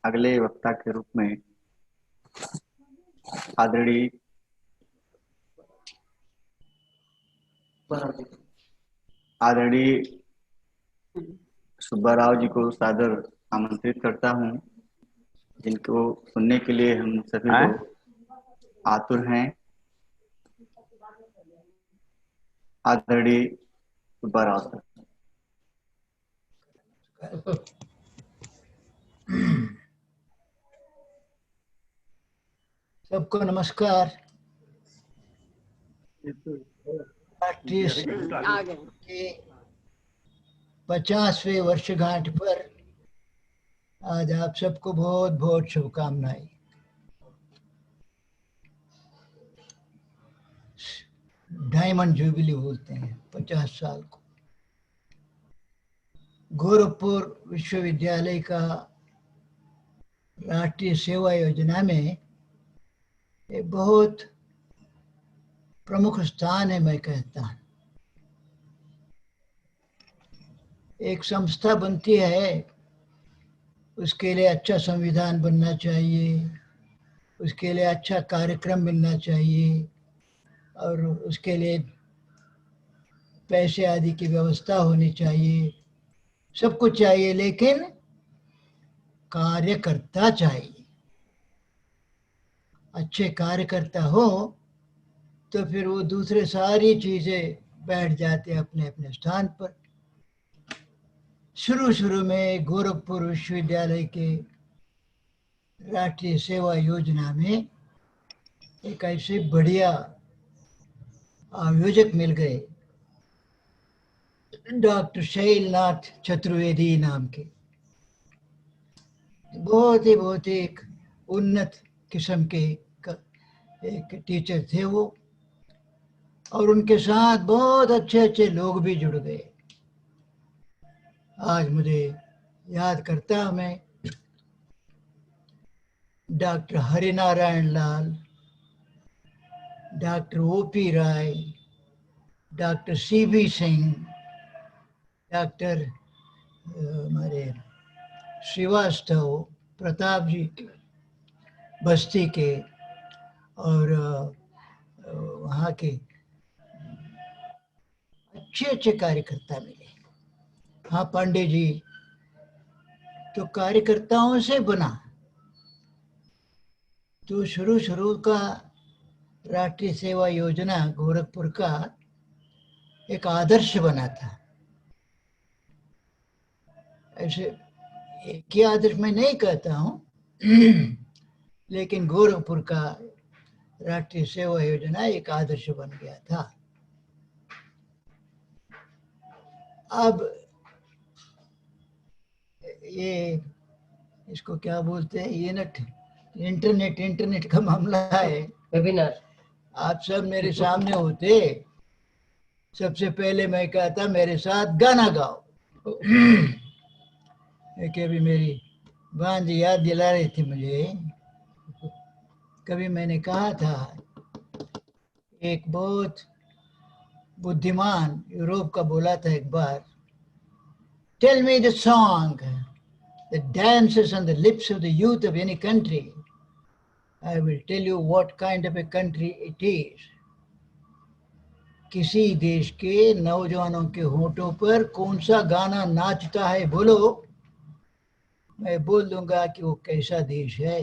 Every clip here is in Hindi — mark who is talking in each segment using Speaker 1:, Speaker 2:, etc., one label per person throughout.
Speaker 1: अगले वक्ता के रूप में आदरणीय आदरणीय सुब्बा राव जी को सादर आमंत्रित करता हूं, जिनको सुनने के लिए हम सभी लोग आतुर हैं। आदरणीय सुब्बा राव सर।
Speaker 2: सबको नमस्कार। राष्ट्रीय के 50वें वर्षगांठ पर आज आप सबको बहुत बहुत शुभकामनाएं। डायमंड जुबली बोलते हैं 50 साल को। गोरखपुर विश्वविद्यालय का राष्ट्रीय सेवा योजना में एक बहुत प्रमुख स्थान है। मैं कहता हूँ एक संस्था बनती है, उसके लिए अच्छा संविधान बनना चाहिए, उसके लिए अच्छा कार्यक्रम मिलना चाहिए और उसके लिए पैसे आदि की व्यवस्था होनी चाहिए, सब कुछ चाहिए, लेकिन कार्यकर्ता चाहिए। अच्छे कार्यकर्ता हो तो फिर वो दूसरे सारी चीजें बैठ जाते अपने अपने स्थान पर। शुरू में गोरखपुर विश्वविद्यालय के राष्ट्रीय सेवा योजना में एक ऐसे बढ़िया आयोजक मिल गए, डॉक्टर शैलनाथ चतुर्वेदी नाम के। बहुत ही एक उन्नत किस्म के एक टीचर थे वो, और उनके साथ बहुत अच्छे लोग भी जुड़ गए। आज मुझे याद करता हूं मैं डॉक्टर हरिनारायण लाल, डॉक्टर ओपी राय, डॉक्टर सीबी सिंह, डॉक्टर हमारे श्रीवास्तव, प्रताप जी बस्ती के, और वहाँ के अच्छे कार्यकर्ता मिले। हाँ, पांडे जी तो कार्यकर्ताओं से बना। तो शुरू का राष्ट्रीय सेवा योजना गोरखपुर का एक आदर्श बना था। ऐसे एक ही आदर्श मैं नहीं कहता हूँ, लेकिन गोरखपुर का राष्ट्रीय सेवा योजना एक आदर्श बन गया था। अब ये इसको क्या बोलते हैं, ये इंटरनेट का मामला है, वेबिनार। आप सब मेरे सामने होते, सबसे पहले मैं कहता मेरे साथ गाना गाओ। कि अभी मेरी भांजी याद दिला रही थी मुझे, कभी मैंने कहा था एक बहुत बुद्धिमान यूरोप का बोला था एक बार, tell me the song that dances on the lips of the youth of any country, I will tell you what kind of a country it is. किसी देश के नौजवानों के होठों पर कौन सा गाना नाचता है बोलो, मैं बोल दूंगा कि वो कैसा देश है।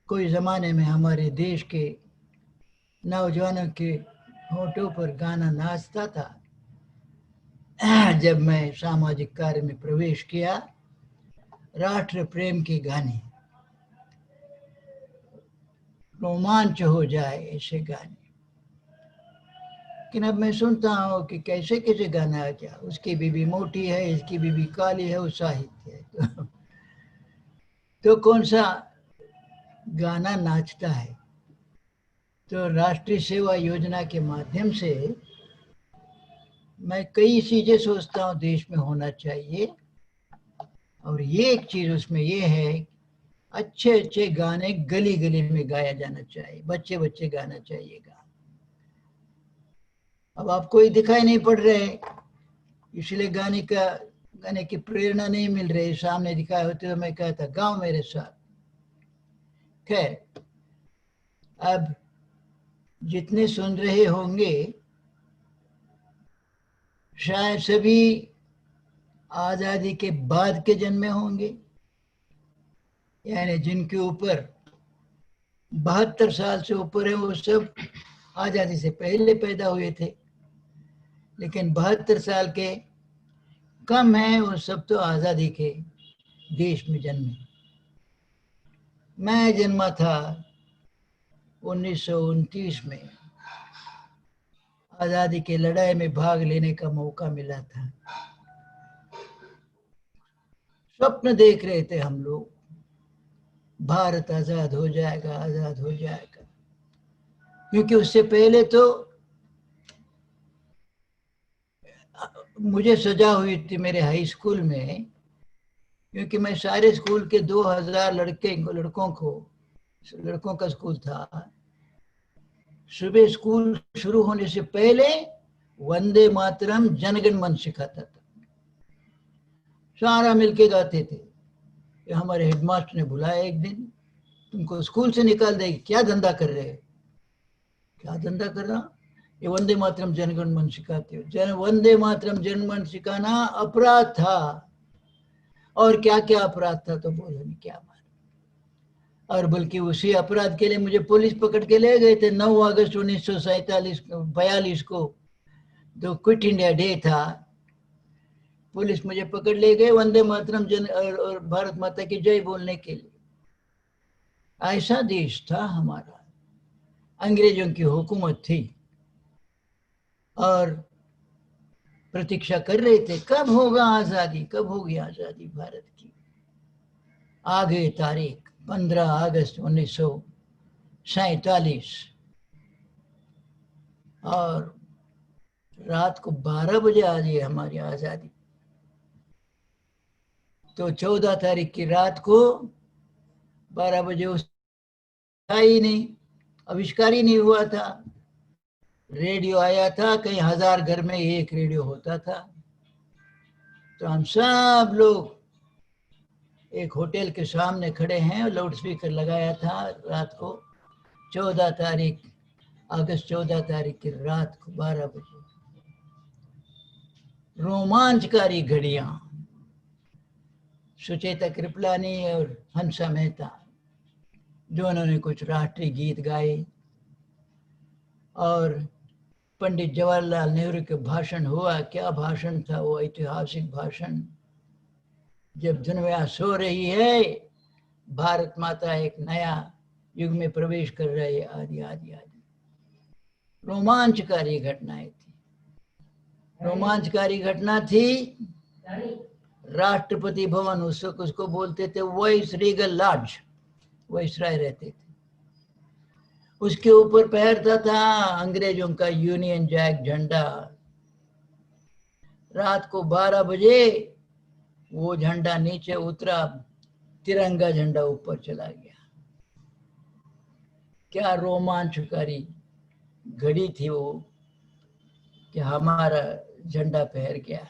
Speaker 2: कोई जमाने में हमारे देश के नौजवानों के होठों पर गाना नाचता था। जब मैं सामाजिक कार्य में प्रवेश किया, राष्ट्र प्रेम के गाने, रोमांच हो जाए ऐसे गाने। लेकिन अब मैं सुनता हूँ कि कैसे कैसे गाना आ गया, उसकी बीबी मोटी है, इसकी बीबी काली है, वो साहित्य है। तो कौन सा गाना नाचता है? तो राष्ट्रीय सेवा योजना के माध्यम से मैं कई चीजें सोचता हूँ देश में होना चाहिए, और ये एक चीज उसमें ये है, अच्छे गाने गली गली में गाया जाना चाहिए, बच्चे गाना चाहिए गाना। अब आपको ही दिखाई नहीं पड़ रहे, इसलिए गाने का गाने की प्रेरणा नहीं मिल रही, सामने दिखाए होते तो मैं कहता गाओ मेरे साथ। खैर, अब जितने सुन रहे होंगे शायद सभी आजादी के बाद के जन्मे होंगे, यानी जिनके ऊपर 72 साल से ऊपर है वो सब आजादी से पहले पैदा हुए थे, लेकिन 72 साल के कम है वो सब तो आजादी के देश में जन्मे। मैं जन्मा था 1929 में, आजादी की लड़ाई में भाग लेने का मौका मिला था। स्वप्न देख रहे थे हम लोग, भारत आजाद हो जाएगा, आजाद हो जाएगा, क्योंकि उससे पहले तो मुझे सजा हुई थी मेरे हाई स्कूल में, क्योंकि मैं सारे स्कूल के 2000 लड़कों का स्कूल था। सुबह स्कूल शुरू होने से पहले वंदे मातरम जनगण मन सिखाता था, सारा मिलके गाते थे। हमारे हेडमास्टर ने बुलाया एक दिन, तुमको स्कूल से निकाल देगी, क्या धंधा कर रहे हो? क्या धंधा कर रहा? ये वंदे मातरम जनगण मन सिखाते हो। वंदे मातरम जनगण मन सिखाना अपराध था, और क्या क्या अपराध था तो बोलो नहीं क्या बात। और बल्कि उसी अपराध के लिए मुझे पुलिस पकड़ के ले गए थे 9 अगस्त 1942 को, जो क्विट इंडिया डे था। पुलिस मुझे पकड़ ले गए वंदे मातरम और भारत माता की जय बोलने के लिए। ऐसा देश था हमारा, अंग्रेजों की हुकूमत थी और प्रतीक्षा कर रहे थे कब होगा आजादी, कब होगी आजादी भारत की। आ गई तारीख 15 अगस्त 1947 और रात को 12 बजे आ गई हमारी आजादी। तो 14 तारीख की रात को 12 बजे उस ही नहीं, आविष्कार ही नहीं हुआ था। रेडियो आया था, कई 1000 घर में एक रेडियो होता था। तो हम सब लोग एक होटल के सामने खड़े हैं, लाउड स्पीकर लगाया था। रात को 14 तारीख अगस्त 14 तारीख की रात को 12 बजे, रोमांचकारी घड़ियां। सुचेता कृपलानी और हंसा मेहता दोनों ने कुछ राष्ट्रीय गीत गाए और पंडित जवाहरलाल नेहरू के भाषण हुआ। क्या भाषण था वो, ऐतिहासिक भाषण। जब दुनिया सो रही है, भारत माता एक नया युग में प्रवेश कर रही है, आदि आदि आदि। रोमांचकारी घटनाएं थी। रोमांचकारी घटना थी राष्ट्रपति भवन, उसको बोलते थे वाइस रीगल लॉज, वाइसराय रहते थे। उसके ऊपर पहरता था अंग्रेजों का यूनियन जैक झंडा। रात को 12 बजे वो झंडा नीचे उतरा, तिरंगा झंडा ऊपर चला गया। क्या रोमांचकारी घड़ी थी वो कि हमारा झंडा फहर गया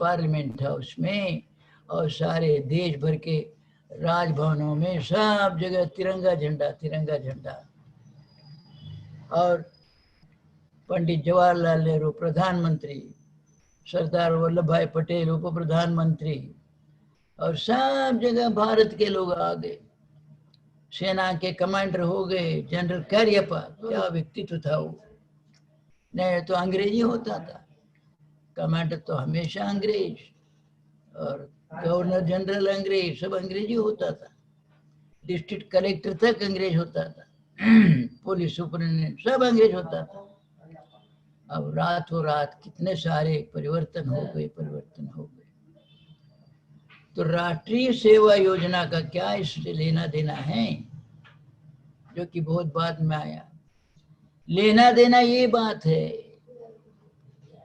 Speaker 2: पार्लियामेंट हाउस में, और सारे देश भर के राजभवनों में सब जगह तिरंगा झंडा, तिरंगा झंडा। और पंडित जवाहरलाल नेहरू प्रधानमंत्री, सरदार वल्लभ भाई पटेल उप प्रधानमंत्री, और सब जगह भारत के लोग आ गए। सेना के कमांडर हो गए जनरल कार्यप्पा, क्या व्यक्तित्व था वो। नहीं तो अंग्रेजी होता था, कमांडर तो हमेशा अंग्रेज, और गवर्नर जनरल अंग्रेज, सब अंग्रेजी होता था। डिस्ट्रिक्ट कलेक्टर तक अंग्रेज होता था, पुलिस सुपरिटेंडेंट सब अंग्रेज होता था। अब रातों रात कितने सारे परिवर्तन हो गए। तो राष्ट्रीय सेवा योजना का क्या इससे लेना देना है, जो कि बहुत बाद में आया। लेना देना ये बात है,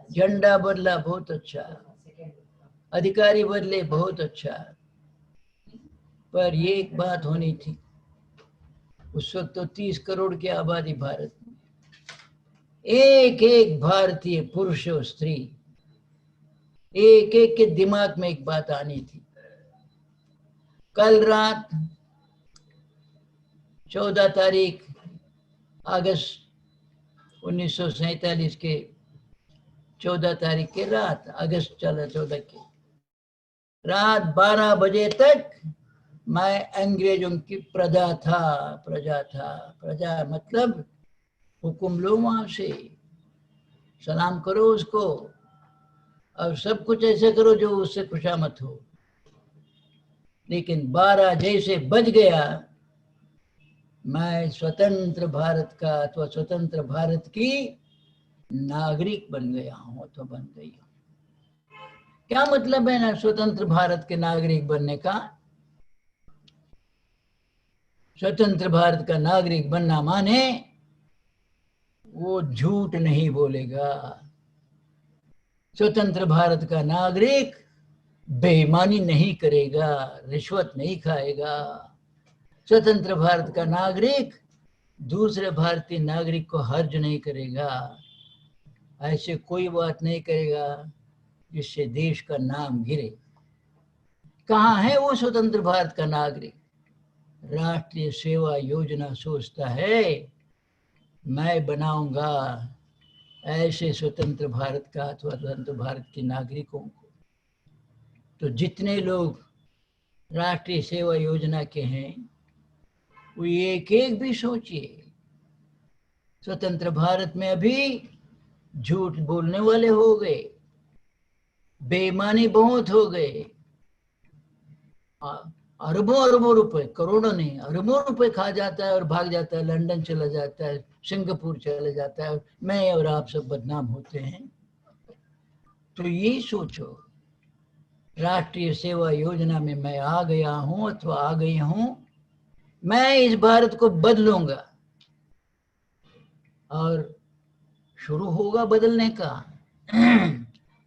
Speaker 2: झंडा बदला बहुत अच्छा, अधिकारी बदले बहुत अच्छा, पर ये एक बात होनी थी। उस वक्त तो 30 करोड़ की आबादी भारत में, एक एक भारतीय पुरुष और स्त्री एक एक के दिमाग में एक बात आनी थी। कल रात 14 तारीख अगस्त 1947 के 14 तारीख की रात, अगस्त 14 की रात 12 बजे तक मैं अंग्रेजों की प्रजा था। प्रजा मतलब हुक्म लो वहां से, सलाम करो उसको, और सब कुछ ऐसे करो जो उससे खुशामद हो। लेकिन 12 जैसे बज गया, मैं स्वतंत्र भारत का अथवा स्वतंत्र भारत की नागरिक बन गया हूं, तो बन गई हूं। क्या मतलब है ना स्वतंत्र भारत के नागरिक बनने का? स्वतंत्र भारत का नागरिक बनना माने वो झूठ नहीं बोलेगा। स्वतंत्र भारत का नागरिक बेईमानी नहीं करेगा, रिश्वत नहीं खाएगा। स्वतंत्र भारत का नागरिक दूसरे भारतीय नागरिक को हर्ज नहीं करेगा। ऐसे कोई बात नहीं करेगा जिससे देश का नाम गिरे। कहाँ है वो स्वतंत्र भारत का नागरिक? राष्ट्रीय सेवा योजना सोचता है मैं बनाऊंगा ऐसे स्वतंत्र भारत का अथवा स्वतंत्र भारत के नागरिकों को। तो जितने लोग राष्ट्रीय सेवा योजना के हैं वो एक एक भी सोचिए। स्वतंत्र भारत में अभी झूठ बोलने वाले हो गए, बेईमानी बहुत हो गए। अरबों अरबों रुपए, करोड़ों नहीं, अरबों रुपए खा जाता है और भाग जाता है, लंदन चला जाता है, सिंगापुर चला जाता है, मैं और आप सब बदनाम होते हैं। तो ये सोचो, राष्ट्रीय सेवा योजना में मैं आ गया हूं अथवा आ गई हूं, मैं इस भारत को बदलूंगा और शुरू होगा बदलने का।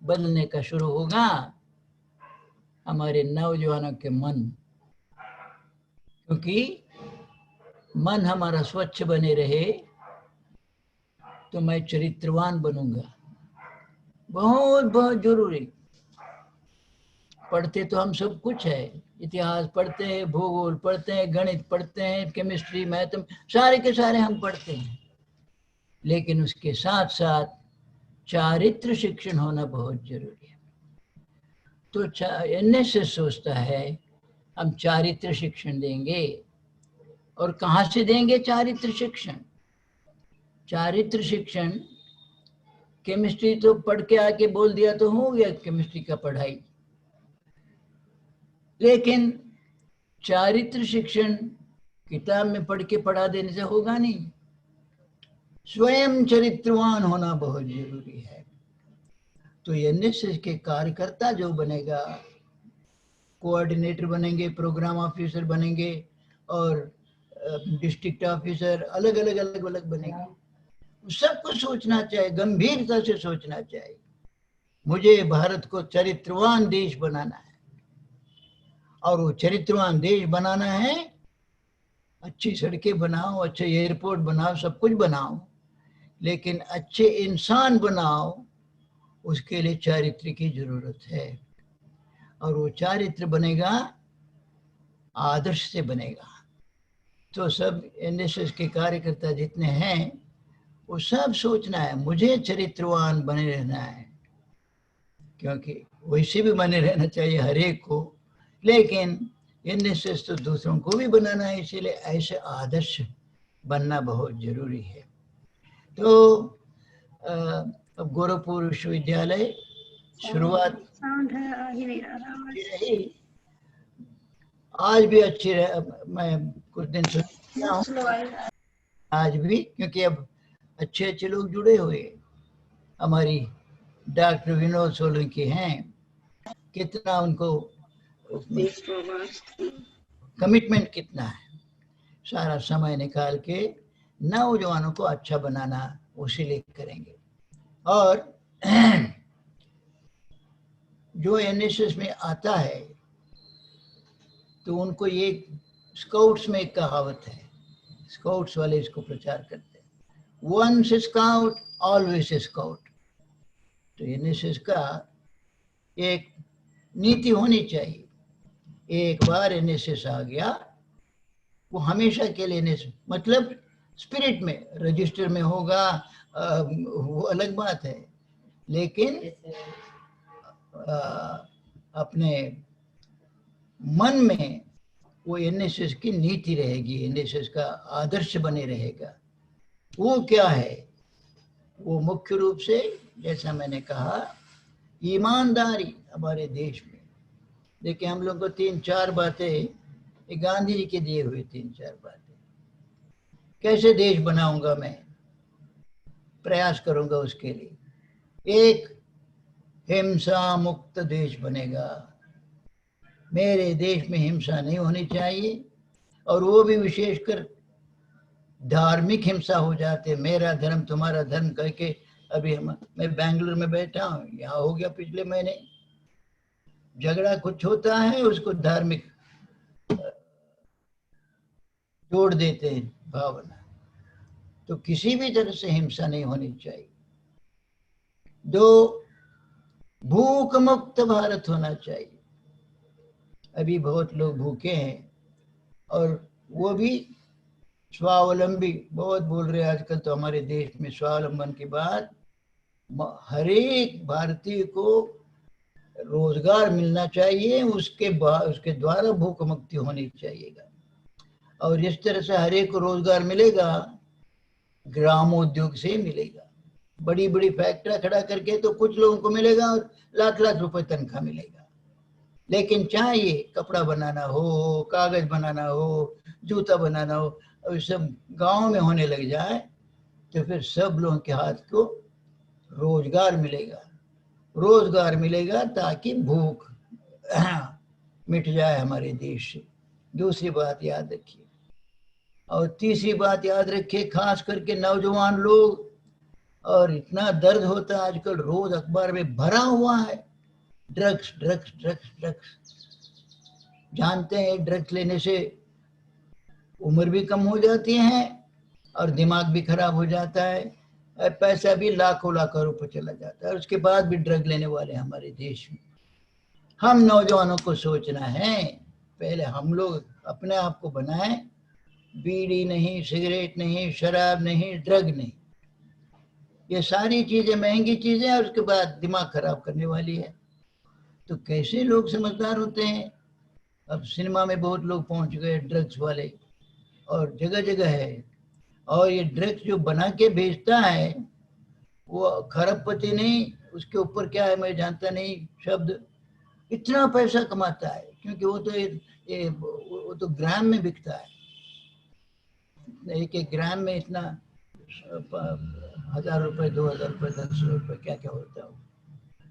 Speaker 2: बदलने का शुरू होगा हमारे नौजवानों के मन, क्योंकि मन हमारा स्वच्छ बने रहे तो मैं चरित्रवान बनूंगा। बहुत बहुत जरूरी। पढ़ते तो हम सब कुछ है, इतिहास पढ़ते हैं, भूगोल पढ़ते हैं, गणित पढ़ते हैं, केमिस्ट्री, मैथ, सारे के सारे हम पढ़ते हैं। लेकिन उसके साथ साथ चारित्र शिक्षण होना बहुत जरूरी है। तो एनएसएस सोचता है हम चारित्र शिक्षण देंगे। और कहाँ से देंगे चारित्र शिक्षण? चारित्र शिक्षण केमिस्ट्री तो पढ़ के आके बोल दिया तो हो गया केमिस्ट्री का पढ़ाई, लेकिन चारित्र शिक्षण किताब में पढ़ के पढ़ा देने से होगा नहीं। स्वयं चरित्रवान होना बहुत जरूरी है। तो एनएसएस के कार्यकर्ता जो बनेगा, कोऑर्डिनेटर बनेंगे, प्रोग्राम ऑफिसर बनेंगे और डिस्ट्रिक्ट ऑफिसर, अलग अलग बनेंगे। सबको सोचना चाहिए, गंभीरता से सोचना चाहिए, मुझे भारत को चरित्रवान देश बनाना है। और वो चरित्रवान देश बनाना है, अच्छी सड़कें बनाओ, अच्छे एयरपोर्ट बनाओ, सब कुछ बनाओ, लेकिन अच्छे इंसान बनाओ, उसके लिए चारित्र की जरूरत है। और वो चारित्र बनेगा आदर्श से बनेगा। तो सब एनएसएस के कार्यकर्ता जितने हैं वो सब सोचना है मुझे चरित्रवान बने रहना है, क्योंकि वैसे भी बने रहना चाहिए हर एक को, लेकिन एनएसएस तो दूसरों को भी बनाना है, इसीलिए ऐसे आदर्श बनना बहुत जरूरी है। तो अब गोरखपुर विश्वविद्यालय शुरुआत रही, आज भी अच्छी रहे। मैं कुछ दिन से आज भी, क्योंकि अब अच्छे अच्छे लोग जुड़े हुए। हमारी डॉक्टर विनोद सोलंकी हैं, कितना उनको कमिटमेंट कितना है, सारा समय निकाल के नौजवानों को अच्छा बनाना उसी लिए करेंगे। और जो एनएसएस में आता है तो उनको ये स्काउट्स में एक कहावत है, स्काउट्स वाले इसको प्रचार करते हैं, वंस स्काउट ऑलवेज स्काउट। तो एनएसएस का एक नीति होनी चाहिए। एक बार एनएसएस आ गया वो हमेशा के लिए एनएसएस, मतलब स्पिरिट में रजिस्टर में होगा, वो अलग बात है, लेकिन अपने मन में वो एनएसएस की नीति रहेगी, एनएसएस का आदर्श बने रहेगा। वो क्या है? वो मुख्य रूप से जैसा मैंने कहा ईमानदारी हमारे देश में। देखिए हम लोग को 3-4 बातें, गांधी जी के दिए हुए 3-4 बातें, कैसे देश बनाऊंगा मैं, प्रयास करूंगा उसके लिए। एक, हिंसा मुक्त देश बनेगा, मेरे देश में हिंसा नहीं होनी चाहिए, और वो भी विशेषकर धार्मिक हिंसा हो जाते, मेरा धर्म तुम्हारा धर्म करके। अभी मैं बेंगलुरु में बैठा हूँ, यहाँ हो गया पिछले महीने झगड़ा, कुछ होता है उसको धार्मिक जोड़ देते हैं भावना। तो किसी भी तरह से हिंसा नहीं होनी चाहिए। 2, भूख मुक्त भारत होना चाहिए। अभी बहुत लोग भूखे हैं, और वो भी स्वावलंबी बहुत बोल रहे हैं आजकल तो हमारे देश में स्वावलंबन की बात। हर एक भारतीय को रोजगार मिलना चाहिए, उसके द्वारा भूख मुक्ति होनी चाहिए। और जिस तरह से हर एक को रोजगार मिलेगा, ग्रामोद्योग से मिलेगा। बड़ी बड़ी फैक्ट्री खड़ा करके तो कुछ लोगों को मिलेगा और लाख लाख रुपए तनख्वाह मिलेगा, लेकिन चाहिए कपड़ा बनाना हो, कागज बनाना हो, जूता बनाना हो, और सब गांव में होने लग जाए तो फिर सब लोगों के हाथ को रोजगार मिलेगा। रोजगार मिलेगा ताकि भूख मिट जाए हमारे देश से। दूसरी बात याद रखिए, और तीसरी बात याद रखिए, खास करके नौजवान लोग, और इतना दर्द होता है आजकल, रोज अखबार में भरा हुआ है ड्रग्स ड्रग्स ड्रग्स ड्रग्स। जानते हैं ड्रग्स लेने से उम्र भी कम हो जाती है और दिमाग भी खराब हो जाता है, और पैसा भी लाखों लाखों रुपए चला जाता है, उसके बाद भी ड्रग लेने वाले हमारे देश में। हम नौजवानों को सोचना है, पहले हम लोग अपने आप को बनाएं, बीड़ी नहीं, सिगरेट नहीं, शराब नहीं, ड्रग नहीं। ये सारी चीजें महंगी चीजें हैं, और उसके बाद दिमाग खराब करने वाली है। तो कैसे लोग समझदार होते हैं? अब सिनेमा में बहुत लोग पहुंच गए ड्रग्स वाले, और जगह जगह है। और ये ड्रग्स जो बना के भेजता है वो खरबपति नहीं, उसके ऊपर क्या है मैं जानता नहीं शब्द, इतना पैसा कमाता है, क्योंकि वो तो ग्राम में बिकता है। एक एक ग्राम में इतना 1000 रुपए, 2000 रुपए, 10 रुपए, क्या क्या होता है,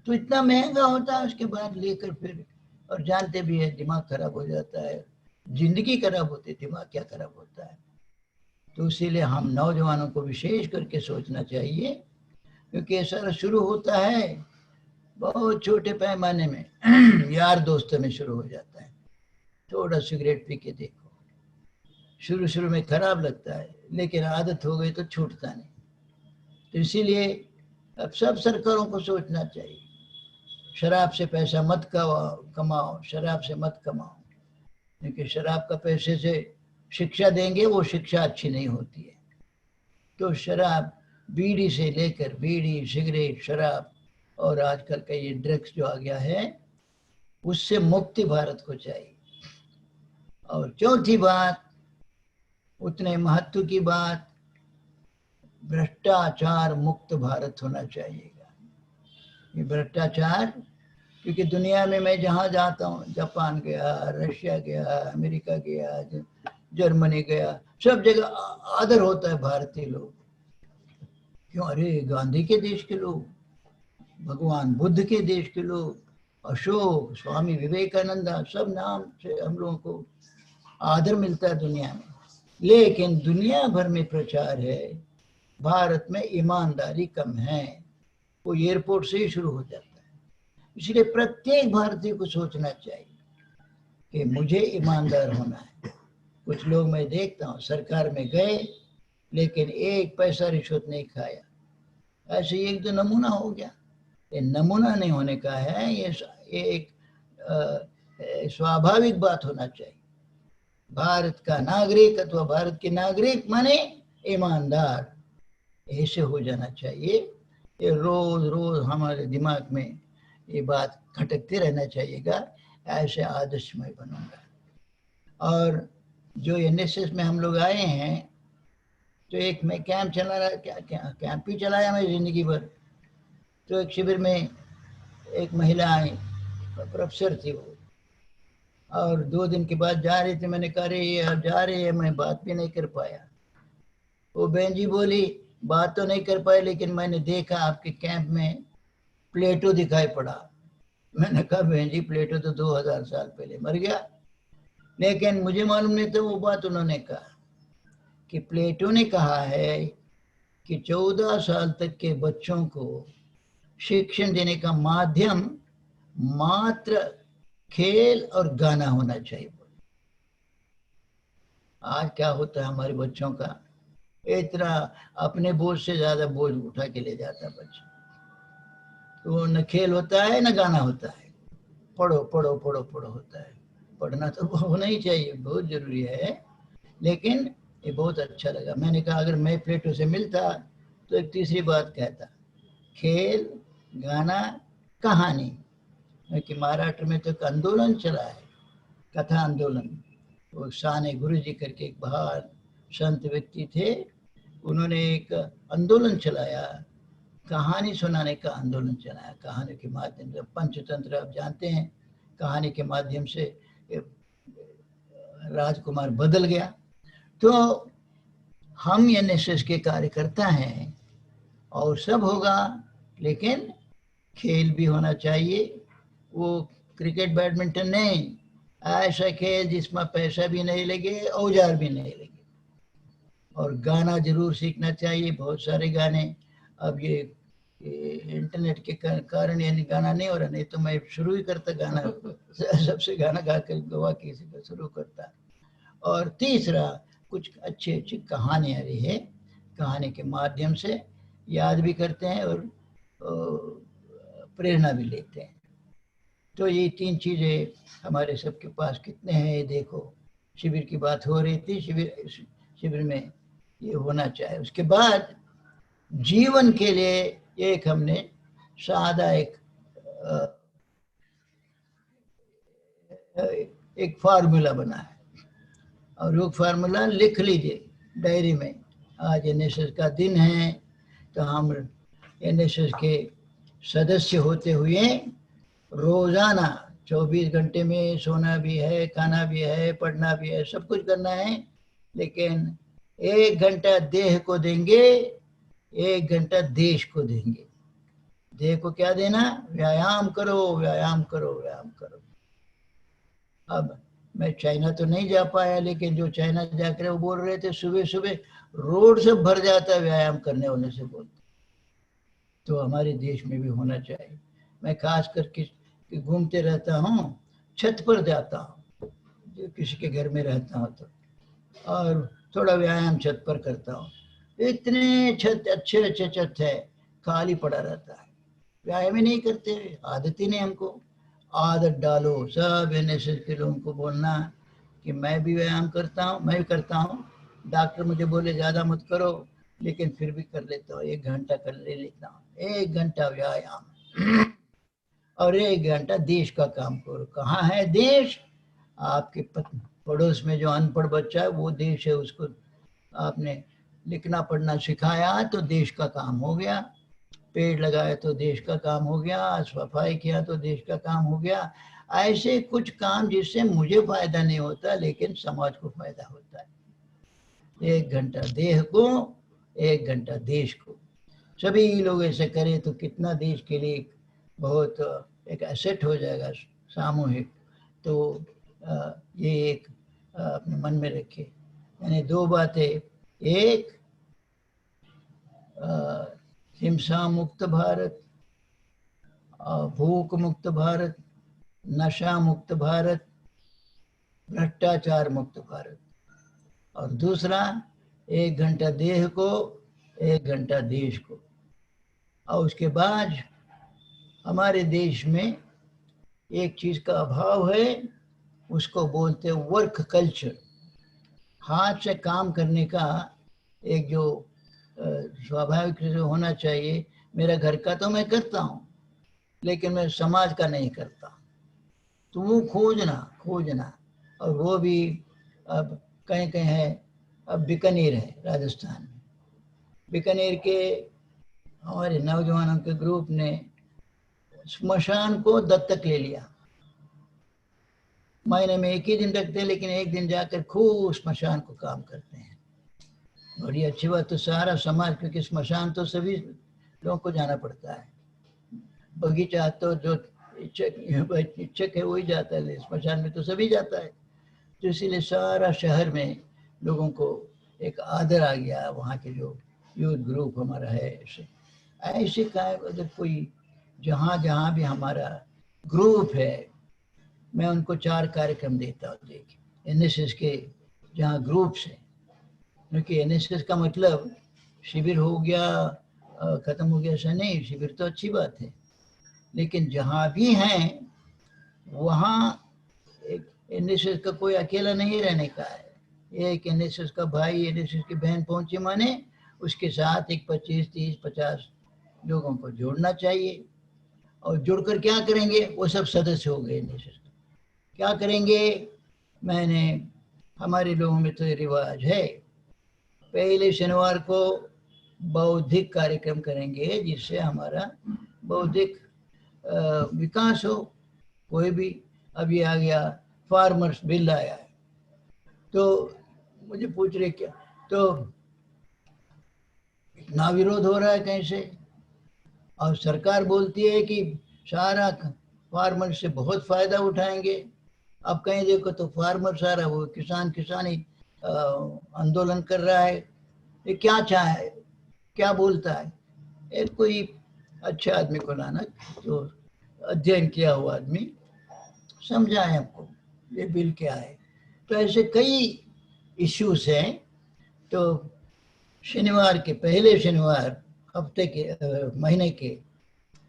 Speaker 2: तो इतना महंगा होता है। उसके बाद लेकर फिर, और जानते भी है दिमाग खराब हो जाता है, जिंदगी खराब होती है, दिमाग क्या खराब होता है। तो इसीलिए हम नौजवानों को विशेष करके सोचना चाहिए, क्योंकि ये सारा शुरू होता है बहुत छोटे पैमाने में यार दोस्तों में शुरू हो जाता है। थोड़ा सिगरेट पी के देखो, शुरू शुरू में खराब लगता है, लेकिन आदत हो गई तो छूटता नहीं। तो इसीलिए अब सब सरकारों को सोचना चाहिए, शराब से पैसा मत कमाओ, शराब से मत कमाओ, क्योंकि शराब का पैसे से शिक्षा देंगे, वो शिक्षा अच्छी नहीं होती है। तो शराब, बीड़ी से लेकर, बीड़ी, सिगरेट, शराब, और आजकल का ये ड्रग्स जो आ गया है, उससे मुक्ति भारत को चाहिए। और चौथी बात, उतने महत्व की बात, भ्रष्टाचार मुक्त भारत होना चाहिएगा। ये भ्रष्टाचार, क्योंकि दुनिया में मैं जहाँ जाता हूँ, जापान गया, रशिया गया, अमेरिका गया, जर्मनी गया, सब जगह आदर होता है भारतीय लोग। क्यों? अरे गांधी के देश के लोग, भगवान बुद्ध के देश के लोग, अशोक, स्वामी विवेकानंद, सब नाम से हम लोगों को आदर मिलता है दुनिया में। लेकिन दुनिया भर में प्रचार है भारत में ईमानदारी कम है, वो एयरपोर्ट से ही शुरू हो जाता है। इसलिए प्रत्येक भारतीय को सोचना चाहिए कि मुझे ईमानदार होना है। कुछ लोग मैं देखता हूँ सरकार में गए, लेकिन एक पैसा रिश्वत नहीं खाया। ऐसे एक दो नमूना हो गया, ये नमूना नहीं होने का है, ये एक स्वाभाविक बात होना चाहिए। भारत का नागरिक अथवा भारत के नागरिक माने ईमानदार, ऐसे हो जाना चाहिए। ये रोज रोज हमारे दिमाग में ये बात खटकते रहना चाहिएगा, ऐसे आदर्श मैं बनूंगा। और जो एनएसएस में हम लोग आए हैं, तो एक मैं कैंप चला रहा, क्या कैंप ही चलाया मैं जिंदगी भर। तो एक शिविर में एक महिला आई, प्रोफेसर थी वो, और 2 दिन के बाद जा रहे थे। मैंने कहा अरे ये अब जा रहे हैं, मैं बात भी नहीं कर पाया। वो बहन जी बोली बात तो नहीं कर पाए, लेकिन मैंने देखा आपके कैंप में प्लेटो दिखाई पड़ा। मैंने कहा बहन जी प्लेटो तो 2000 साल पहले मर गया। लेकिन मुझे मालूम नहीं था वो बात उन्होंने कहा कि प्लेटो ने कहा है कि 14 साल तक के बच्चों को शिक्षण देने का माध्यम मात्र खेल और गाना होना चाहिए। आज क्या होता है हमारे बच्चों का, इतना अपने बोझ से ज्यादा बोझ उठा के ले जाता बच्चा। तो न खेल होता है न गाना होता है, पढ़ो पढ़ो पढ़ो पढ़ो होता है। पढ़ना तो होना ही चाहिए, बहुत जरूरी है। लेकिन ये बहुत अच्छा लगा। मैंने कहा अगर मैं प्लेटो से मिलता तो एक तीसरी बात कहता, खेल गाना कहानी। क्योंकि महाराष्ट्र में तो एक आंदोलन चला है, कथा आंदोलन। वो साने गुरु जी करके एक महान संत व्यक्ति थे, उन्होंने एक आंदोलन चलाया, कहानी सुनाने का आंदोलन चलाया। कहानी के माध्यम से पंचतंत्र आप जानते हैं, कहानी के माध्यम से राजकुमार बदल गया। तो हम एनएसएस के कार्यकर्ता हैं और सब होगा, लेकिन खेल भी होना चाहिए। वो क्रिकेट बैडमिंटन नहीं, ऐसा खेल जिसमें पैसा भी नहीं लगे, औजार भी नहीं लगे। और गाना जरूर सीखना चाहिए, बहुत सारे गाने। अब ये इंटरनेट के कारण यानी गाना नहीं हो रहा, नहीं तो मैं शुरू ही करता गाना सबसे गाना गा कर गवा किसी का शुरू करता। और तीसरा कुछ अच्छी अच्छी कहानियाँ रही है, कहानी के माध्यम से याद भी करते हैं और प्रेरणा भी लेते हैं। तो ये 3 चीजें हमारे सबके पास कितने हैं, ये देखो। शिविर की बात हो रही थी, शिविर में ये होना चाहिए। उसके बाद जीवन के लिए एक हमने सादा एक फार्मूला बना है, और वो फार्मूला लिख लीजिए डायरी में। आज एनएसएस का दिन है, तो हम एनएसएस के सदस्य होते हुए रोजाना 24 घंटे में सोना भी है, खाना भी है, पढ़ना भी है, सब कुछ करना है। लेकिन 1 घंटा देह को देंगे, 1 घंटा देश को देंगे। देह को क्या देना? व्यायाम करो व्यायाम करो व्यायाम करो। अब मैं चाइना तो नहीं जा पाया, लेकिन जो चाइना जाकर वो बोल रहे थे सुबह सुबह रोड सब भर जाता है व्यायाम करने होने से बोलते। तो हमारे देश में भी होना चाहिए। मैं खास करके घूमते रहता हूँ, छत पर जाता हूँ, जो किसी के घर में रहता हूँ तो, और थोड़ा व्यायाम छत पर करता हूँ। इतने छत अच्छे अच्छे छत है, खाली पड़ा रहता है, व्यायाम ही नहीं करते, आदत ही नहीं हमको। आदत डालो। सब एनएसएस के लोगों को बोलना कि मैं भी व्यायाम करता हूँ, मैं भी करता हूँ। डॉक्टर मुझे बोले ज़्यादा मत करो, लेकिन फिर भी कर लेता हूँ, 1 घंटा कर लेता हूँ। 1 घंटा व्यायाम और 1 घंटा देश का काम करो। कहाँ है देश? आपके पड़ोस में जो अनपढ़ बच्चा है वो देश है, उसको आपने लिखना पढ़ना सिखाया तो देश का काम हो गया। पेड़ लगाए तो देश का काम हो गया, सफाई किया तो देश का काम हो गया। ऐसे कुछ काम जिससे मुझे फायदा नहीं होता लेकिन समाज को फायदा होता है। 1 घंटा देह को, 1 घंटा देश को। सभी लोग ऐसे करें तो कितना देश के लिए बहुत एक एसेट हो जाएगा सामूहिक। तो ये एक अपने मन में रखे। यानी 2 बातें, एक हिंसा मुक्त भारत, भूख मुक्त भारत, नशा मुक्त भारत, भ्रष्टाचार मुक्त भारत। और दूसरा 1 घंटा देह को, 1 घंटा देश को। और उसके बाद हमारे देश में एक चीज का अभाव है, उसको बोलते हैं वर्क कल्चर। हाथ से काम करने का एक जो स्वाभाविक रूप से होना चाहिए। मेरा घर का तो मैं करता हूँ, लेकिन मैं समाज का नहीं करता। तो वो खोजना खोजना, और वो भी अब कहीं कहीं है। अब बीकानेर है राजस्थान में, बीकानेर के हमारे नौजवानों के ग्रुप ने स्मशान को दत्तक ले लिया। महीने में एक ही दिन रखते हैं, लेकिन एक दिन जाकर खूब स्मशान को काम करते हैं। बड़ी अच्छी बात। तो सारा समाज, क्योंकि स्मशान तो सभी लोगों को जाना पड़ता है। बगीचा तो जो इच्छुक है वही जाता है, स्मशान में तो सभी जाता है। तो इसीलिए सारा शहर में लोगों को एक आदर आ गया। वहाँ के जो यूथ ग्रुप हमारा है, ऐसे का अगर कोई जहाँ जहाँ भी हमारा ग्रुप है, मैं उनको 4 कार्यक्रम देता हूँ। देखिए एनएसएस के जहाँ ग्रुप्स है, क्योंकि एनएसएस का मतलब शिविर हो गया खत्म हो गया ऐसा नहीं। शिविर तो अच्छी बात है, लेकिन जहाँ भी हैं वहाँ एक एनएसएस का कोई अकेला नहीं रहने का है। एक एनएसएस का भाई, एनएसएस की बहन पहुंची माने उसके साथ एक 25, 30, 50 लोगों को जोड़ना चाहिए। और जुड़कर क्या करेंगे? वो सब सदस्य हो गए एनएसएस। क्या करेंगे? मैंने हमारे लोगों में तो रिवाज है, पहले शनिवार को बौद्धिक कार्यक्रम करेंगे, जिससे हमारा बौद्धिक विकास हो। कोई भी, अभी आ गया फार्मर्स बिल आया है, तो मुझे पूछ रहे क्या, तो इतना विरोध हो रहा है कहीं से, और सरकार बोलती है कि सारा फार्मर से बहुत फायदा उठाएंगे। अब कहीं देखो तो फार्मर सारा वो किसानी आंदोलन कर रहा है। ये क्या चाहे, क्या बोलता है? एक कोई अच्छे आदमी को लाना, जो अध्ययन किया हुआ आदमी समझाए हमको ये बिल क्या है। तो ऐसे कई इश्यूज हैं। तो शनिवार के पहले शनिवार हफ्ते के महीने के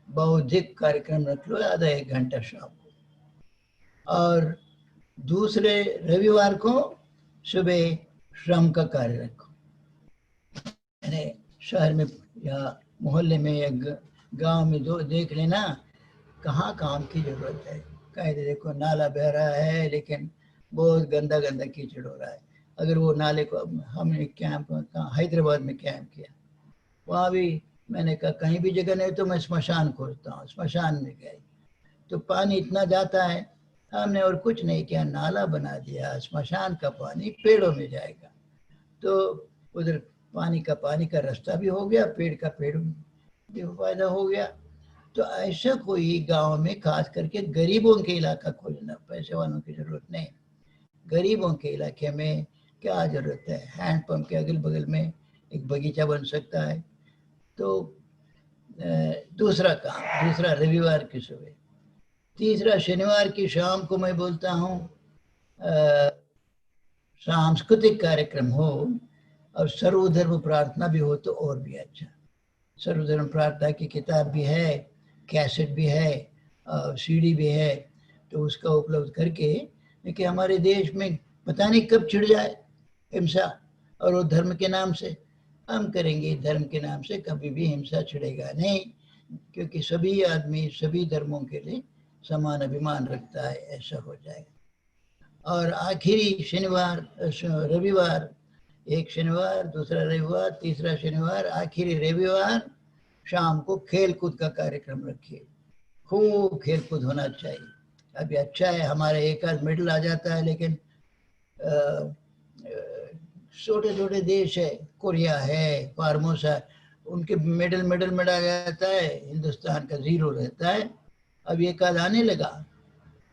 Speaker 2: बौद्धिक कार्यक्रम रख लो, आधा 1 घंटा शाम को। और दूसरे रविवार को सुबह श्रम का कार्य रखो। यानी शहर में या मोहल्ले में या गांव में दो देख लेना कहाँ काम की जरूरत है। कहीं देखो नाला बह रहा है, लेकिन बहुत गंदा गंदा कीचड़ हो रहा है। अगर वो नाले को, हमने कैंप हैदराबाद में कैंप किया, वहाँ भी मैंने कहा कहीं भी जगह नहीं तो मैं श्मशान खोजता हूँ। श्मशान में गए तो पानी इतना जाता है, हमने और कुछ नहीं किया, नाला बना दिया। श्मशान का पानी पेड़ों में जाएगा, तो उधर पानी का रास्ता भी हो गया, पेड़ का पेड़ भी फायदा हो गया। तो ऐसा कोई गांव में खास करके गरीबों के इलाका खोजना, पैसे वालों की जरूरत नहीं। गरीबों के इलाके में क्या जरूरत है? हैंडपंप के अगल बगल में एक बगीचा बन सकता है। तो दूसरा काम, दूसरा रविवार की सुबह। तीसरा शनिवार की शाम को मैं बोलता हूँ सांस्कृतिक कार्यक्रम हो और सर्वधर्म प्रार्थना भी हो तो और भी अच्छा। सर्वधर्म प्रार्थना की किताब भी है, कैसेट भी है, सीडी भी है, तो उसका उपलब्ध करके, लेकिन हमारे देश में पता नहीं कब छिड़ जाए हिंसा, और वो धर्म के नाम से हम करेंगे। धर्म के नाम से कभी भी हिंसा छिड़ेगा नहीं, क्योंकि सभी आदमी सभी धर्मों के लिए समान अभिमान रखता है, ऐसा हो जाएगा। और आखिरी शनिवार रविवार, एक शनिवार, दूसरा रविवार, तीसरा शनिवार, आखिरी रविवार शाम को खेल कूद का कार्यक्रम रखिए। खूब खेल कूद होना चाहिए। अभी अच्छा है हमारे एक आध मेडल आ जाता है, लेकिन छोटे छोटे देश है, कोरिया है, फार्मोसा, उनके मेडल आ जाता है, हिंदुस्तान का 0 रहता है। अब एक आध आने लगा,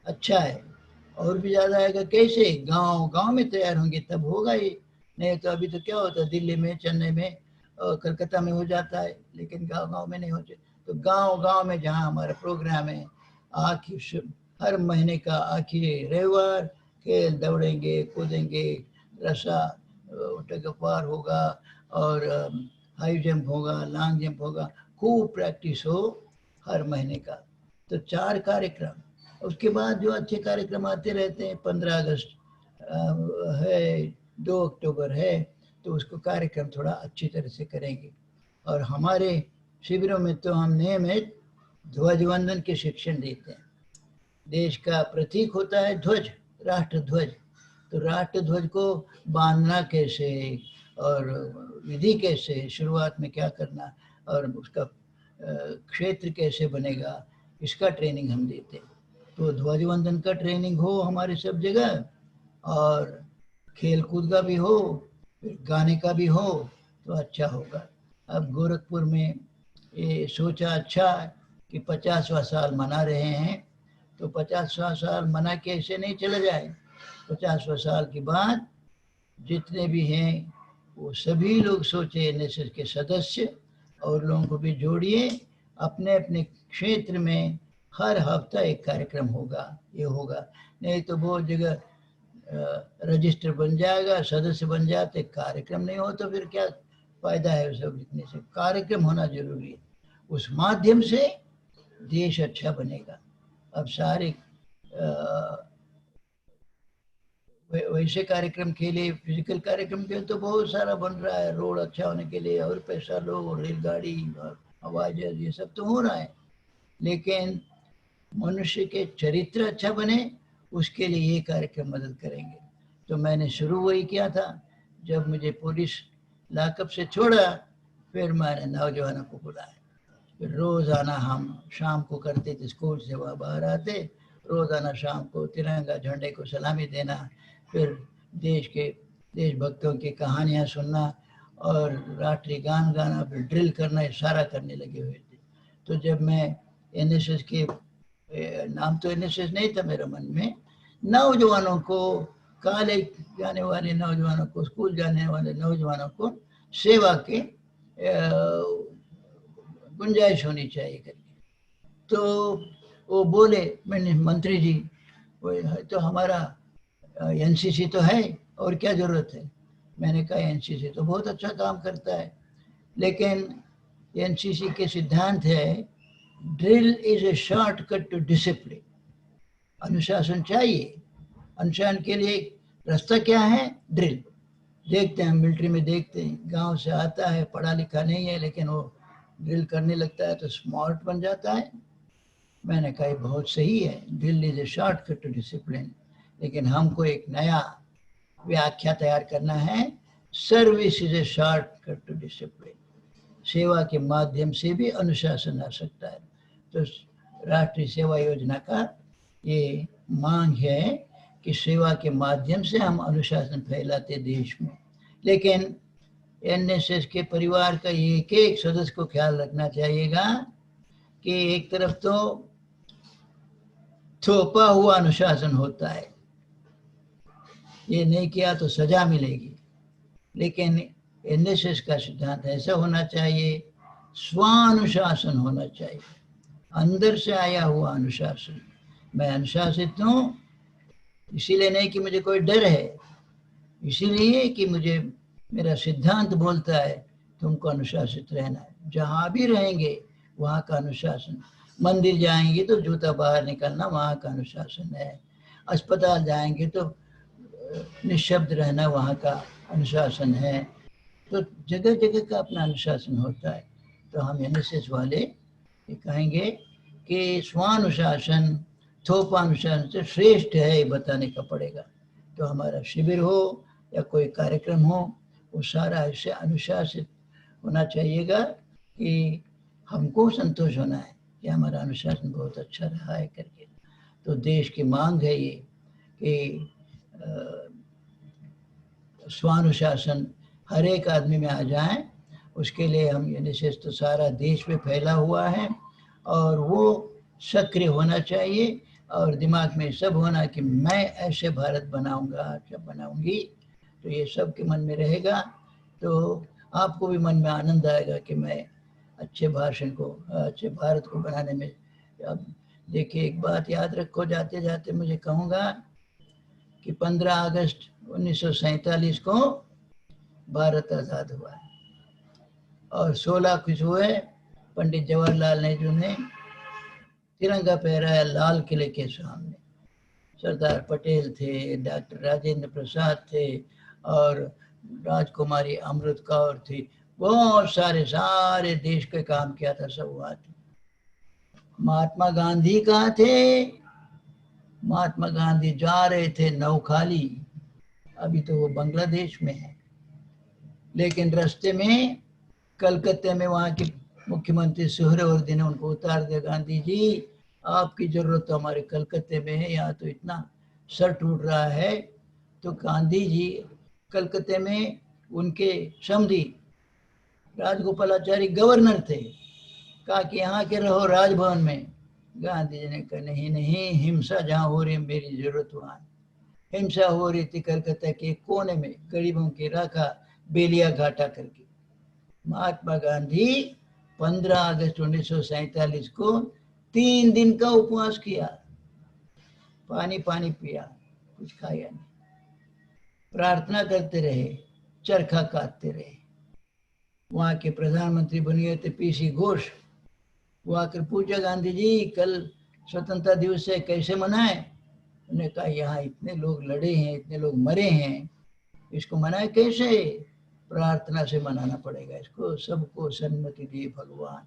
Speaker 2: अच्छा है, और भी ज्यादा आएगा। कैसे? गांव में तैयार होंगे तब होगा ये, नहीं तो अभी तो क्या होता है दिल्ली में, चेन्नई में, कलकत्ता में हो जाता है, लेकिन गांव में नहीं होते। तो गांव में जहां हमारा प्रोग्राम है, हर महीने का आखिरी रविवार खेल, दौड़ेंगे, कूदेंगे, रसा टगपार होगा, और हाई जंप होगा, लॉन्ग जंप होगा, खूब प्रैक्टिस हो हर महीने का। तो 4 कार्यक्रम, उसके बाद जो अच्छे कार्यक्रम आते रहते हैं, 15 अगस्त है, 2 अक्टूबर है, तो उसको कार्यक्रम थोड़ा अच्छी तरह से करेंगे। और हमारे शिविरों में तो हम नियमित ध्वज वंदन के शिक्षण देते हैं। देश का प्रतीक होता है ध्वज, राष्ट्र ध्वज। तो राष्ट्र ध्वज को बांधना कैसे और विधि कैसे, शुरुआत में क्या करना और उसका क्षेत्र कैसे बनेगा, इसका ट्रेनिंग हम देते हैं। तो ध्वज वंदन का ट्रेनिंग हो हमारे सब जगह, और खेल कूद का भी हो, फिर गाने का भी हो, तो अच्छा होगा। अब गोरखपुर में ये सोचा अच्छा कि 50वां साल मना रहे हैं, तो 50वां साल मना के ऐसे नहीं चला जाए। 50वां साल के बाद जितने भी हैं वो सभी लोग सोचे, एनएसएस के सदस्य और लोगों को भी जोड़िए। अपने अपने क्षेत्र में हर हफ्ता एक कार्यक्रम होगा, ये होगा। नहीं तो बहुत जगह रजिस्टर बन जाएगा, सदस्य बन जाते, कार्यक्रम नहीं हो तो फिर क्या फायदा है सब लिखने से। कार्यक्रम होना जरूरी है, उस माध्यम से देश अच्छा बनेगा। अब सारे वैसे कार्यक्रम के लिए, फिजिकल कार्यक्रम के लिए तो बहुत सारा बन रहा है, रोड अच्छा होने के लिए और पैसा लो, रेलगाड़ी और हवाई जहाज, ये सब तो हो रहा है। लेकिन मनुष्य के चरित्र अच्छा बने, उसके लिए ये कार्यक्रम मदद करेंगे। तो मैंने शुरू वही किया था, जब मुझे पुलिस लाकअप से छोड़ा, फिर मैंने नौजवानों को बुलाया। फिर रोज़ाना हम शाम को करते थे, स्कूल से वह बाहर आते, रोज़ाना शाम को तिरंगा झंडे को सलामी देना, फिर देशभक्तों की कहानियाँ सुनना और राष्ट्रीय गान गाना, फिर ड्रिल करना, इशारा करने लगे हुए थे। तो जब मैं एनएसएस के, नाम तो एनएसएस नहीं था मेरे मन में, नौजवानों को, कॉलेज जाने वाले नौजवानों को, स्कूल जाने वाले नौजवानों को सेवा के गुंजाइश होनी चाहिए करके, तो वो बोले, मैंने मंत्री जी तो हमारा एनसीसी तो है और क्या जरूरत है। मैंने कहा एनसीसी तो बहुत अच्छा काम करता है, लेकिन एनसीसी के सिद्धांत है drill is a shortcut to discipline. अनुशासन चाहिए, अनुशासन के लिए रास्ता क्या है, ड्रिल। देखते हैं मिलिट्री में, देखते हैं गांव से आता है, पढ़ा लिखा नहीं है, लेकिन वो ड्रिल करने लगता है तो स्मार्ट बन जाता है। मैंने कहा बहुत सही है, drill is a shortcut to discipline, लेकिन हमको एक नया व्याख्या तैयार करना है, service is a shortcut to discipline. सेवा के माध्यम से भी अनुशासन आ सकता है। तो राष्ट्रीय सेवा योजना का ये मांग है कि सेवा के माध्यम से हम अनुशासन फैलाते देश में। लेकिन एनएसएस के परिवार का एक एक सदस्य को ख्याल रखना चाहिएगा कि एक तरफ तो थोपा हुआ अनुशासन होता है, ये नहीं किया तो सजा मिलेगी, लेकिन एनएसएस का सिद्धांत ऐसा होना चाहिए, स्वानुशासन होना चाहिए, अंदर से आया हुआ अनुशासन। मैं अनुशासित हूँ इसीलिए नहीं कि मुझे कोई डर है, इसीलिए कि मुझे मेरा सिद्धांत बोलता है तुमको अनुशासित रहना है। जहाँ भी रहेंगे वहाँ का अनुशासन, मंदिर जाएंगे तो जूता बाहर निकलना, वहाँ का अनुशासन है। अस्पताल जाएंगे तो निशब्द रहना, वहाँ का अनुशासन है। तो जगह जगह का अपना अनुशासन होता है। तो हम एनएसएस वाले ये कहेंगे कि स्वानुशासन थोपानुशासन से श्रेष्ठ है, ये बताने का पड़ेगा। तो हमारा शिविर हो या कोई कार्यक्रम हो, वो सारा ऐसे अनुशासित होना चाहिएगा कि हमको संतोष होना है कि हमारा अनुशासन बहुत अच्छा रहा है करके। तो देश की मांग है ये कि स्वानुशासन हर एक आदमी में आ जाए। उसके लिए हम एनएसएस तो सारा देश में फैला हुआ है, और वो सक्रिय होना चाहिए, और दिमाग में सब होना कि मैं ऐसे भारत बनाऊंगा, अच्छा बनाऊंगी। तो ये सब के मन में रहेगा, तो आपको भी मन में आनंद आएगा कि मैं अच्छे भाषण को, अच्छे भारत को बनाने में। अब देखिए एक बात याद रखो, जाते जाते मुझे कहूँगा कि 15 अगस्त 1947 को भारत आज़ाद हुआ है, और 16 कुछ हुए पंडित जवाहरलाल नेहरू ने तिरंगा फहराया लाल किले के सामने। सरदार पटेल थे, डॉक्टर राजेंद्र प्रसाद थे और राजकुमारी अमृत कौर थी, बहुत सारे देश के काम किया था, सब हुआ था। महात्मा गांधी कहाँ थे? महात्मा गांधी जा रहे थे नौखाली, अभी तो वो बांग्लादेश में है, लेकिन रास्ते में कलकत्ते में वहाँ के मुख्यमंत्री सुहरावर्दी ने उनको उतार दिया, गांधी जी आपकी जरूरत तो हमारे कलकत्ते में है, यहाँ तो इतना सर टूट रहा है। तो गांधी जी कलकत्ते में उनके समधी राजगोपालाचारी गवर्नर थे, कहा कि यहाँ के रहो राजभवन में। गांधी जी ने कहा नहीं नहीं, हिंसा जहाँ हो रही है मेरी जरूरत वहाँ। हिंसा हो रही थी कलकत्ता के कोने में, गरीबों की राखा बेलिया घाटा करके। महात्मा गांधी 15 अगस्त 1947 को 3 दिन का उपवास किया, पानी पिया, कुछ खाया नहीं, प्रार्थना करते रहे, चरखा काटते रहे। वहां के प्रधानमंत्री बने थे पीसी घोष, वो आकर पूछा गांधी जी कल स्वतंत्रता दिवस है, कैसे मनाए? उन्होंने कहा यहाँ इतने लोग लड़े हैं, इतने लोग मरे हैं, इसको मनाए कैसे? प्रार्थना से मनाना पड़ेगा इसको, सबको सन्मति दिए भगवान।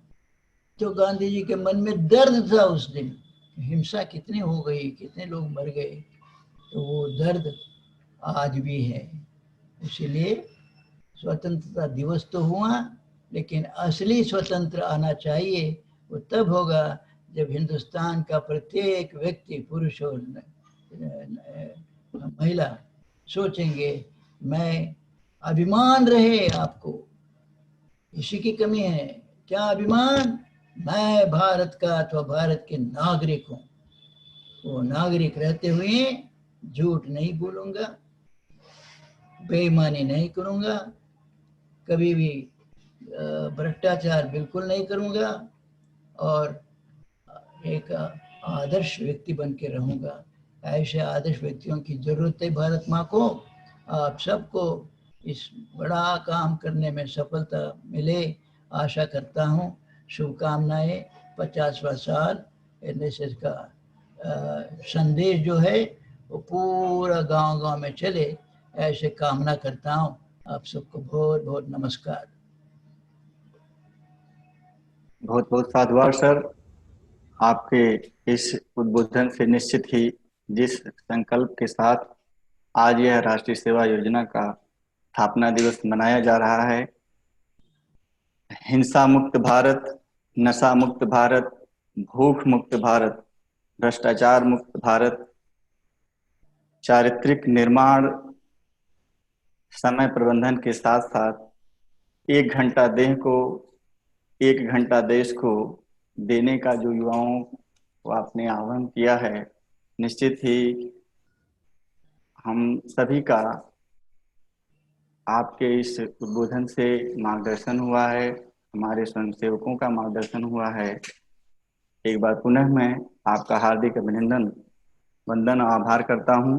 Speaker 2: तो गांधी जी के मन में दर्द था उस दिन, हिंसा कितनी हो गई, कितने लोग मर गए, तो वो दर्द आज भी है। इसीलिए स्वतंत्रता दिवस तो हुआ, लेकिन असली स्वतंत्र आना चाहिए, वो तब होगा जब हिंदुस्तान का प्रत्येक व्यक्ति, पुरुष और महिला सोचेंगे मैं अभिमान रहे आपको, इसी की कमी है। क्या अभिमान? मैं भारत का अथवा भारत के नागरिक हूं। वो नागरिक रहते हुए झूठ नहीं बोलूंगा, बेईमानी नहीं करूंगा, कभी भी भ्रष्टाचार बिल्कुल नहीं करूंगा और एक आदर्श व्यक्ति बन के रहूंगा। ऐसे आदर्श व्यक्तियों की जरूरत है भारत माँ को। आप सबको इस बड़ा काम करने में सफलता मिले, आशा करता हूँ। शुभकामनाएं। 50वां साल एनएसएस का संदेश जो है वो पूरा गांव में चले, ऐसे कामना करता हूँ। आप सबको बहुत बहुत नमस्कार।
Speaker 1: बहुत बहुत साधुवाद सर। आपके इस उद्बोधन से निश्चित ही जिस संकल्प के साथ आज यह राष्ट्रीय सेवा योजना का स्थापना दिवस मनाया जा रहा है, हिंसा मुक्त भारत, नशा मुक्त भारत, भूख मुक्त भारत, भ्रष्टाचार मुक्त भारत, चारित्रिक निर्माण, समय प्रबंधन के साथ साथ 1 घंटा देह को 1 घंटा देश को देने का जो युवाओं को आपने आह्वान किया है, निश्चित ही हम सभी का आपके इस उद्बोधन से मार्गदर्शन हुआ है, हमारे स्वयंसेवकों का मार्गदर्शन हुआ है। एक बार पुनः मैं आपका हार्दिक अभिनंदन, वंदन, आभार करता हूँ।